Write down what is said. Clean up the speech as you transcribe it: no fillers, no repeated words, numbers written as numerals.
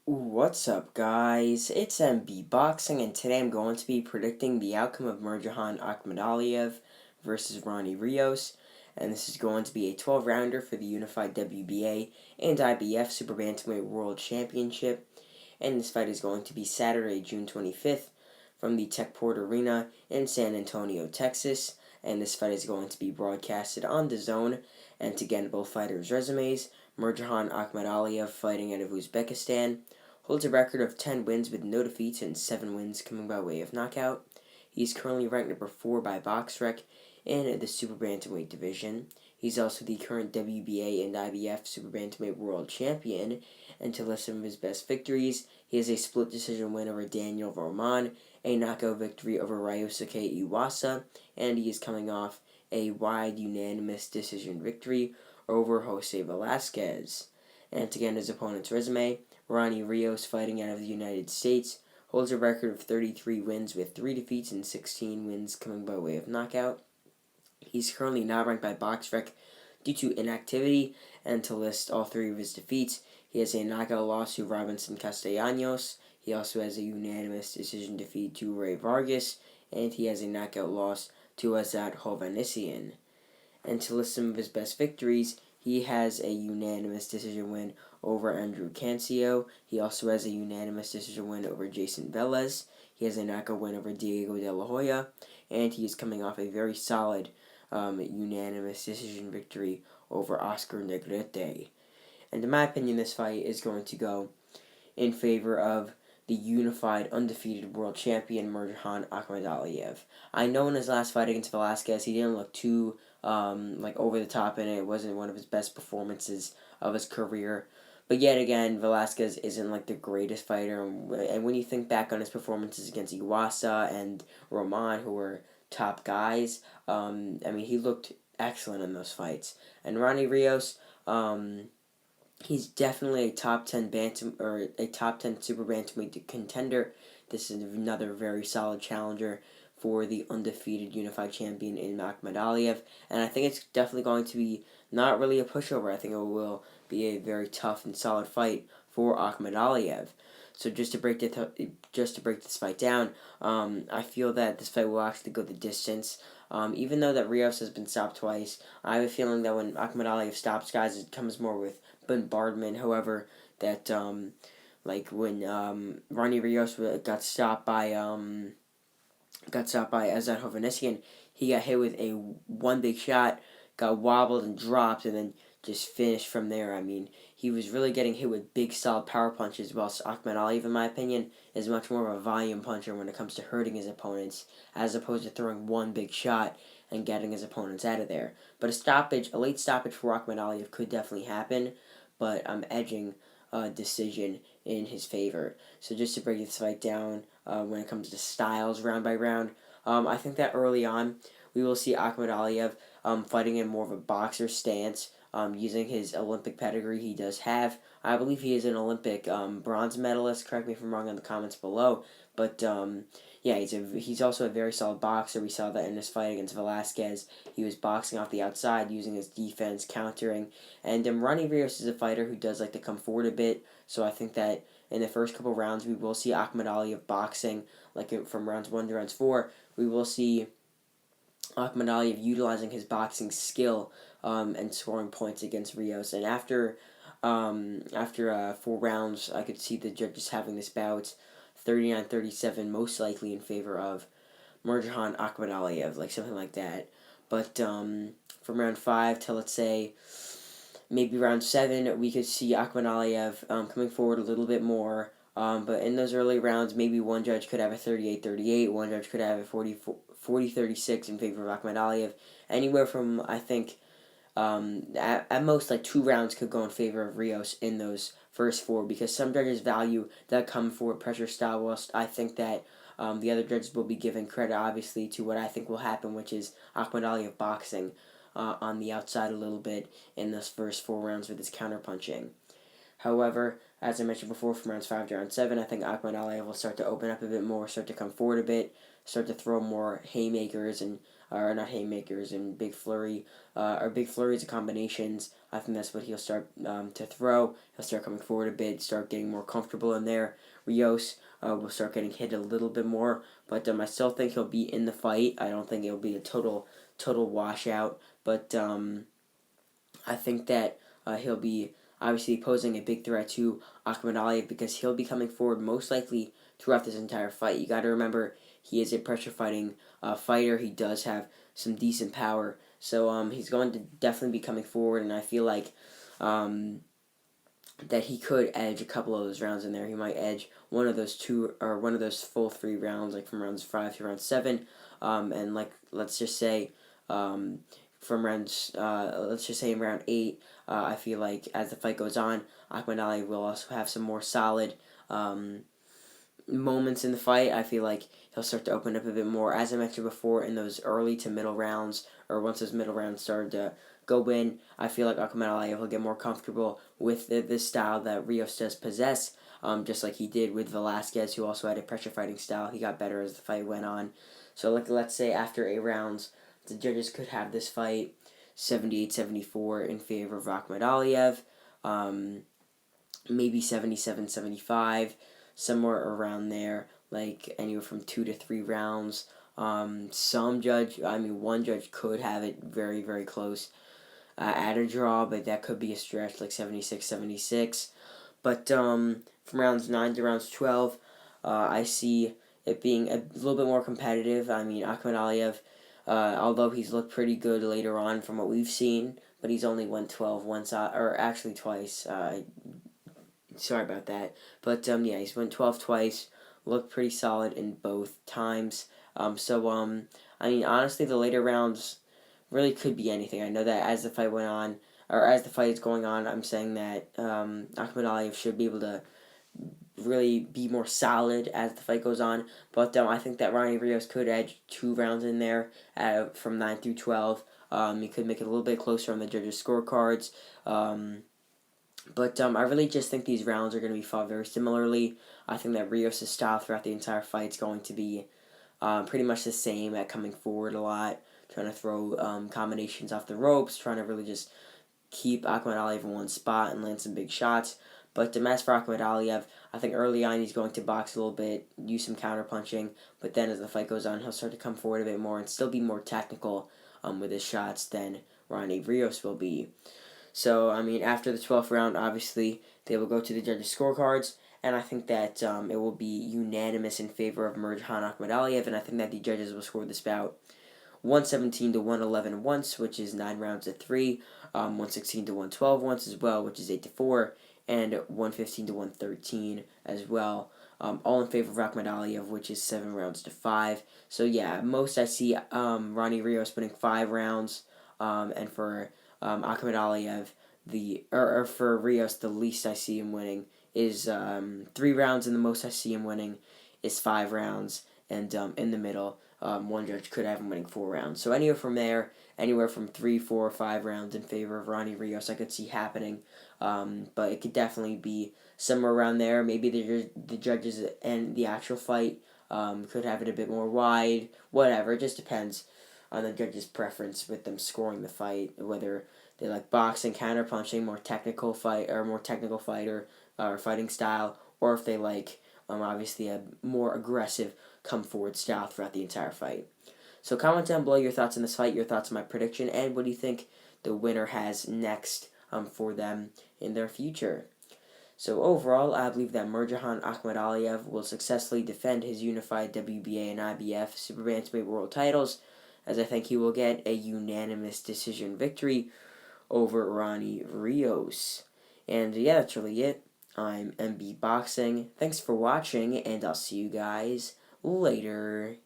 What's up, guys? It's MB Boxing, and today I'm going to be predicting the outcome of Murodjon Akhmadaliev versus Ronny Rios, and this is going to be a 12-rounder for the unified WBA and IBF Super-Bantamweight World Championship, and this fight is going to be Saturday, June 25th, from the Techport Arena in San Antonio, Texas, and this fight is going to be broadcasted on DAZN, and to get both fighters' resumes, Murodjon Akhmadaliev fighting out of Uzbekistan holds a record of 10 wins with no defeats and 7 wins coming by way of knockout. He's currently ranked number 4 by BoxRec in the Super Bantamweight division. He's also the current WBA and IBF Super-Bantamweight World Champion, and to list some of his best victories, he has a split decision win over Daniel Roman, a knockout victory over Ryosuke Iwasa, and he is coming off a wide unanimous decision victory over Jose Velasquez. And to get his opponent's resume, Ronny Rios, fighting out of the United States, holds a record of 33 wins with 3 defeats and 16 wins coming by way of knockout. He's currently not ranked by BoxRec due to inactivity, and to list all 3 of his defeats, he has a knockout loss to Robinson Castellanos, he also has a unanimous decision defeat to Ray Vargas, and he has a knockout loss to Azat Hovhannissian. And to list some of his best victories, he has a unanimous decision win over Andrew Cancio. He also has a unanimous decision win over Jason Velez. He has a knockout win over Diego De La Hoya. And he is coming off a very solid unanimous decision victory over Oscar Negrete. And in my opinion, this fight is going to go in favor of the unified, undefeated world champion, Murodjon Akhmadaliev. I know in his last fight against Velasquez, he didn't look too over the top in it. It wasn't one of his best performances of his career. But yet again, Velasquez isn't like the greatest fighter. And when you think back on his performances against Iwasa and Roman, who were top guys, he looked excellent in those fights. And Ronny Rios, he's definitely a top 10 super bantamweight contender. This is another very solid challenger for the undefeated unified champion in Akhmadaliev, and I think it's definitely going to be not really a pushover. I think it will be a very tough and solid fight for Akhmadaliev. So just to break this fight down, I feel that this fight will actually go the distance. Even though that Rios has been stopped twice, I have a feeling that when Akhmadaliev stops guys, it comes more with bombardment. However, that when Ronny Rios got stopped by Azat Hovhannissian, he got hit with a one big shot, got wobbled and dropped, and then just finished from there. He was really getting hit with big, solid power punches, whilst Akhmadaliev, in my opinion, is much more of a volume puncher when it comes to hurting his opponents, as opposed to throwing one big shot and getting his opponents out of there. But a late stoppage for Akhmadaliev could definitely happen, but I'm edging a decision in his favor. So just to break this fight down, when it comes to styles round by round, I think that early on we will see Akhmadaliev fighting in more of a boxer stance, using his Olympic pedigree he does have. I believe he is an Olympic bronze medalist. Correct me if I'm wrong in the comments below. But he's also a very solid boxer. We saw that in his fight against Velasquez. He was boxing off the outside, using his defense, countering. And Ronny Rios is a fighter who does like to come forward a bit. So I think that in the first couple rounds, we will see Akhmadaliev boxing, from rounds 1 to rounds 4. We will see Akhmadaliev utilizing his boxing skill and scoring points against Rios. And after 4 rounds, I could see the judges having this bout 39-37, most likely in favor of Murodjon Akhmadaliev, something like that. But from round 5 to, let's say, maybe round 7, we could see Akhmadaliev coming forward a little bit more. But in those early rounds, maybe one judge could have a 38-38, one judge could have a 40-36 in favor of Akhmadaliev. Anywhere from, I think, at most, 2 rounds could go in favor of Rios in those first 4, because some judges value that come forward pressure style, whilst I think that the other judges will be given credit, obviously, to what I think will happen, which is Akhmadaliev boxing on the outside a little bit in those first 4 rounds with his counterpunching. However, as I mentioned before, from rounds 5 to round 7, I think Akhmadaliev will start to open up a bit more, start to come forward a bit, start to throw more haymakers, and or not haymakers, and big flurry, or big flurries of combinations. I think that's what he'll start to throw. He'll start coming forward a bit, start getting more comfortable in there. Rios will start getting hit a little bit more, but I still think he'll be in the fight. I don't think it'll be a total washout, but I think that he'll be obviously posing a big threat to Akhmadaliev because he'll be coming forward most likely throughout this entire fight. You got to remember he is a pressure fighting fighter. He does have some decent power, so he's going to definitely be coming forward, and I feel like that he could edge a couple of those rounds in there. He might edge one of those two or one of those full 3 rounds, like from rounds 5 to round 7, and like let's just say from rounds, let's just say in round 8, I feel like as the fight goes on, Akhmadaliev will also have some more solid moments in the fight. I feel like he'll start to open up a bit more, as I mentioned before, in those early to middle rounds, or once those middle rounds started to go in. I feel like Akhmadaliev will get more comfortable with the style that Rios does possess, just like he did with Velasquez, who also had a pressure fighting style. He got better as the fight went on. So like, let's say after 8 rounds, the judges could have this fight 78-74 in favor of Akhmadaliev, maybe 77-75, somewhere around there, like anywhere from 2 to 3 rounds. One judge could have it very, very close at a draw, but that could be a stretch, like 76-76. But from rounds 9 to rounds 12, I see it being a little bit more competitive. I mean, Akhmadaliev, although he's looked pretty good later on from what we've seen, but he's only won 12 once, or actually twice. Sorry about that. But yeah, he's won 12 twice, looked pretty solid in both times. I mean, honestly, the later rounds really could be anything. I know that as the fight went on, or as the fight is going on, I'm saying that Akhmadaliev should be able to really be more solid as the fight goes on. But I think that Ronny Rios could edge 2 rounds in there from 9 through 12. He could make it a little bit closer on the judges' scorecards. But I really just think these rounds are going to be fought very similarly. I think that Rios' style throughout the entire fight is going to be pretty much the same at coming forward a lot, trying to throw combinations off the ropes, trying to really just keep Akhmadaliev in one spot and land some big shots. But as for Akhmadaliev, I think early on he's going to box a little bit, use some counter-punching, but then as the fight goes on, he'll start to come forward a bit more and still be more technical with his shots than Ronny Rios will be. So, I mean, after the 12th round, obviously, they will go to the judges' scorecards, and I think that it will be unanimous in favor of Murodjon Akhmadaliev, and I think that the judges will score this bout 117 to 111 once, which is 9 rounds to 3, 116 to 112 once as well, which is 8 to 4, and 115 to 113 as well, all in favor of Akhmadaliev, which is 7 rounds to 5. So yeah, most I see Ronny Rios winning 5 rounds, and for Akhmadaliev, or for Rios, the least I see him winning is 3 rounds, and the most I see him winning is 5 rounds, and in the middle, one judge could have him winning 4 rounds. So anywhere from there, anywhere from 3, 4, or 5 rounds in favor of Ronny Rios, I could see happening. But it could definitely be somewhere around there. Maybe the judges and the actual fight could have it a bit more wide. Whatever, it just depends on the judge's preference with them scoring the fight, whether they like boxing, counter-punching, more technical fighter or fighting style, or if they like obviously a more aggressive come-forward style throughout the entire fight. So comment down below your thoughts on this fight, your thoughts on my prediction, and what do you think the winner has next for them in their future. So overall, I believe that Murodjon Akhmadaliev will successfully defend his unified WBA and IBF Super-Bantamweight world titles, as I think he will get a unanimous decision victory over Ronny Rios. And yeah, that's really it. I'm MB Boxing. Thanks for watching, and I'll see you guys later.